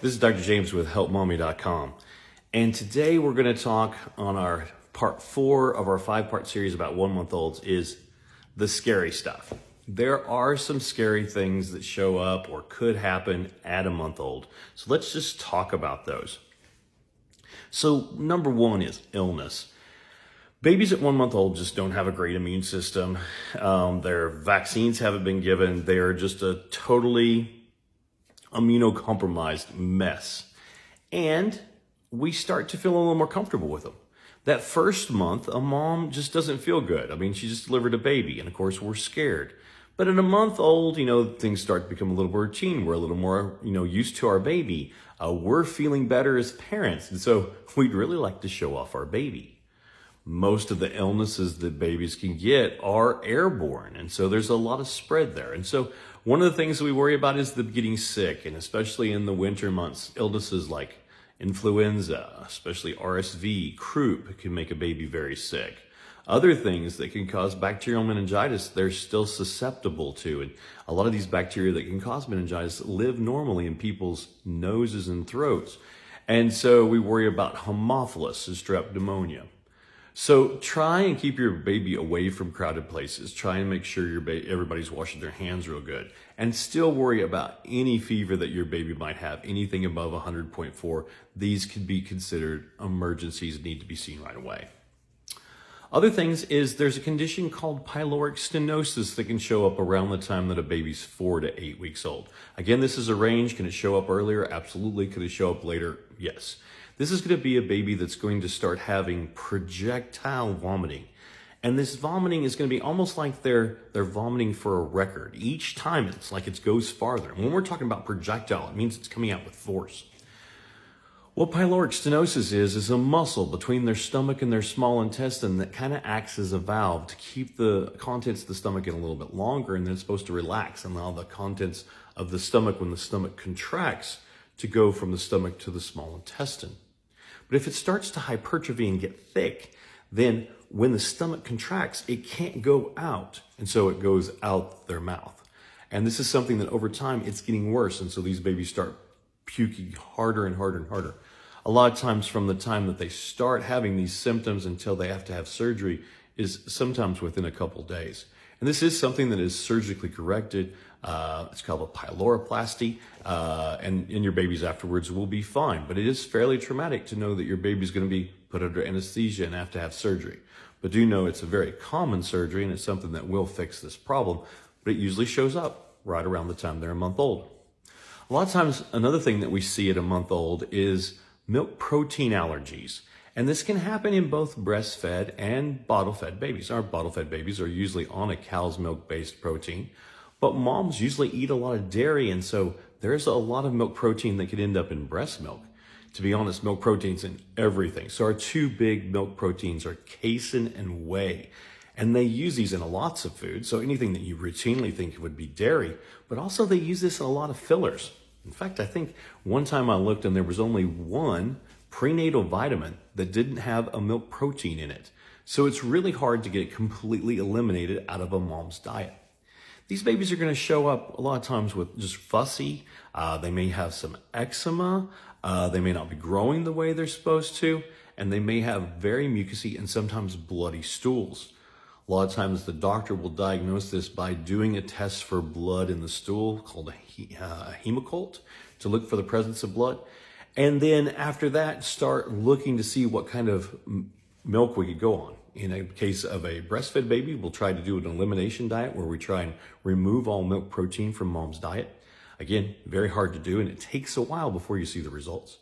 This is Dr. James with HelpMommy.com, and today we're going to talk on our part 4 of our 5-part series about 1-month-olds is the scary stuff. There are some scary things that show up or could happen at a month-old, so let's just talk about those. So number 1 is illness. Babies at 1 month old just don't have a great immune system. Their vaccines haven't been given. They are just a totally immunocompromised mess. And we start to feel a little more comfortable with them. That first month, a mom just doesn't feel good. I mean, she just delivered a baby, and of course we're scared. But at a month old, things start to become a little more routine. We're a little more, used to our baby. We're feeling better as parents. And so we'd really like to show off our baby. Most of the illnesses that babies can get are airborne, and so there's a lot of spread there. And so one of the things that we worry about is them getting sick, and especially in the winter months, illnesses like influenza, especially RSV, croup, can make a baby very sick. Other things that can cause bacterial meningitis, they're still susceptible to, and a lot of these bacteria that can cause meningitis live normally in people's noses and throats. And so we worry about Haemophilus and strep pneumonia. So try and keep your baby away from crowded places. Try and make sure everybody's washing their hands real good. And still worry about any fever that your baby might have, anything above 100.4. These could be considered emergencies, need to be seen right away. Other things is there's a condition called pyloric stenosis that can show up around the time that a baby's 4 to 8 weeks old. Again, this is a range. Can it show up earlier? Absolutely. Could it show up later? Yes. This is going to be a baby that's going to start having projectile vomiting. And this vomiting is going to be almost like they're vomiting for a record. Each time it's like it goes farther. And when we're talking about projectile, it means it's coming out with force. What pyloric stenosis is a muscle between their stomach and their small intestine that kind of acts as a valve to keep the contents of the stomach in a little bit longer, and then it's supposed to relax and allow the contents of the stomach, when the stomach contracts, to go from the stomach to the small intestine. But if it starts to hypertrophy and get thick, then when the stomach contracts, it can't go out. And so it goes out their mouth. And this is something that over time, it's getting worse. And so these babies start puking harder and harder and harder. A lot of times from the time that they start having these symptoms until they have to have surgery is sometimes within a couple days. And this is something that is surgically corrected. It's called a pyloroplasty, and your babies afterwards will be fine. But it is fairly traumatic to know that your baby's going to be put under anesthesia and have to have surgery. But do know it's a very common surgery, and it's something that will fix this problem. But it usually shows up right around the time they're a month old. A lot of times, another thing that we see at a month old is milk protein allergies. And this can happen in both breastfed and bottle-fed babies. Our bottle-fed babies are usually on a cow's milk-based protein, but moms usually eat a lot of dairy, and so there's a lot of milk protein that could end up in breast milk. To be honest, milk protein's in everything. So our 2 big milk proteins are casein and whey, and they use these in lots of food. So anything that you routinely think would be dairy, but also they use this in a lot of fillers. In fact, I think one time I looked and there was only one prenatal vitamin that didn't have a milk protein in it. So it's really hard to get it completely eliminated out of a mom's diet. These babies are going to show up a lot of times with just fussy. They may have some eczema. They may not be growing the way they're supposed to. And they may have very mucousy and sometimes bloody stools. A lot of times the doctor will diagnose this by doing a test for blood in the stool called a Hemocolt to look for the presence of blood. And then after that, start looking to see what kind of milk we could go on. In a case of a breastfed baby, we'll try to do an elimination diet where we try and remove all milk protein from mom's diet. Again, very hard to do, and it takes a while before you see the results.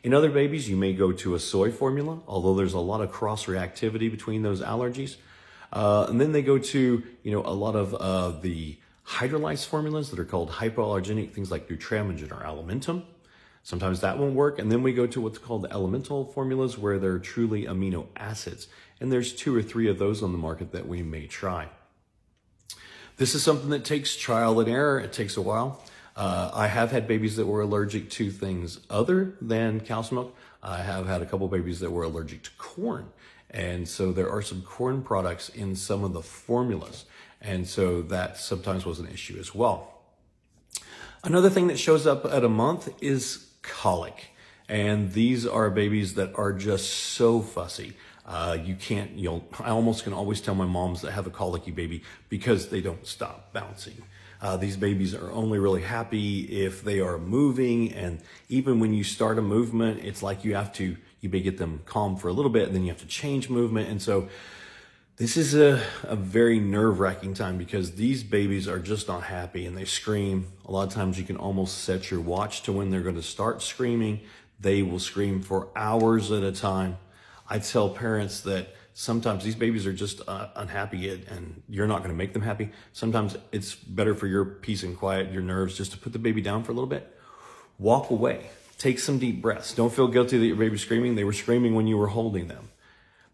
In other babies, you may go to a soy formula, although there's a lot of cross-reactivity between those allergies. And then they go to, a lot of the hydrolyzed formulas that are called hypoallergenic, things like Nutramigen or Alimentum. Sometimes that won't work. And then we go to what's called the elemental formulas, where they're truly amino acids. And there's 2 or 3 of those on the market that we may try. This is something that takes trial and error. It takes a while. I have had babies that were allergic to things other than cow's milk. I have had a couple babies that were allergic to corn. And so there are some corn products in some of the formulas. And so that sometimes was an issue as well. Another thing that shows up at a month is colic. And these are babies that are just so fussy. I almost can always tell my moms that have a colicky baby because they don't stop bouncing. These babies are only really happy if they are moving. And even when you start a movement, it's like you may get them calm for a little bit and then you have to change movement. And so this is a very nerve-wracking time because these babies are just not happy and they scream. A lot of times you can almost set your watch to when they're going to start screaming. They will scream for hours at a time. I tell parents that sometimes these babies are just unhappy and you're not going to make them happy. Sometimes it's better for your peace and quiet, your nerves, just to put the baby down for a little bit. Walk away. Take some deep breaths. Don't feel guilty that your baby's screaming. They were screaming when you were holding them.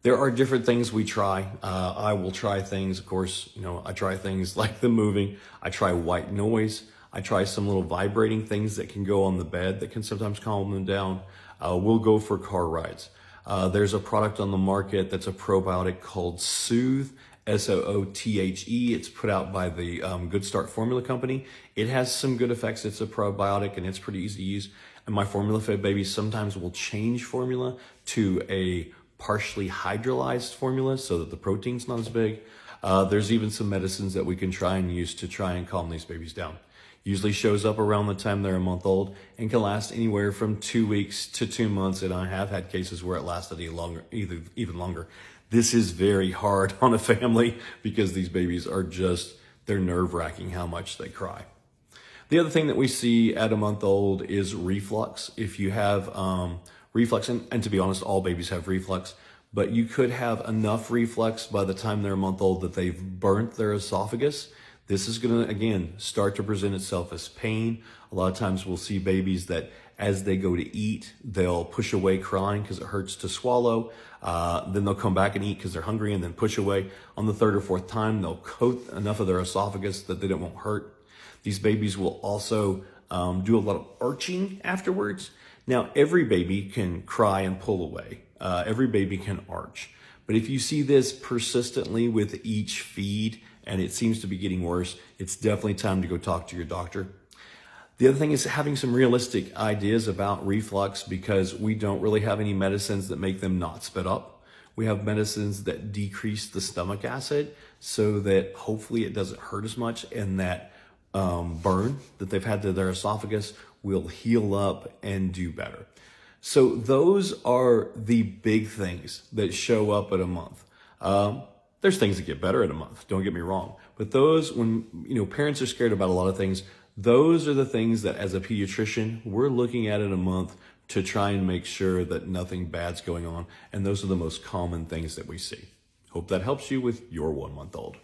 There are different things we try. I will try things, of course, I try things like the moving. I try white noise. I try some little vibrating things that can go on the bed that can sometimes calm them down. We'll go for car rides. There's a product on the market that's a probiotic called Soothe, SOOTHE. It's put out by the Good Start Formula Company. It has some good effects. It's a probiotic and it's pretty easy to use. And my formula fed babies sometimes will change formula to a partially hydrolyzed formula so that the protein's not as big. There's even some medicines that we can try and use to try and calm these babies down. Usually shows up around the time they're a month old and can last anywhere from 2 weeks to 2 months. And I have had cases where it lasted even longer. This is very hard on a family because these babies are they're nerve-wracking how much they cry. The other thing that we see at a month old is reflux. If you have reflux, and to be honest, all babies have reflux, but you could have enough reflux by the time they're a month old that they've burnt their esophagus. This is going to, again, start to present itself as pain. A lot of times we'll see babies that as they go to eat, they'll push away crying because it hurts to swallow. Then they'll come back and eat because they're hungry and then push away. On the third or fourth time, they'll coat enough of their esophagus that it won't hurt. These babies will also do a lot of arching afterwards. Now, every baby can cry and pull away. Every baby can arch. But if you see this persistently with each feed and it seems to be getting worse, it's definitely time to go talk to your doctor. The other thing is having some realistic ideas about reflux because we don't really have any medicines that make them not spit up. We have medicines that decrease the stomach acid so that hopefully it doesn't hurt as much and that burn that they've had to their esophagus will heal up and do better. So those are the big things that show up at a month. There's things that get better at a month, don't get me wrong. But those, when parents are scared about a lot of things, those are the things that as a pediatrician, we're looking at in a month to try and make sure that nothing bad's going on. And those are the most common things that we see. Hope that helps you with your 1 month old.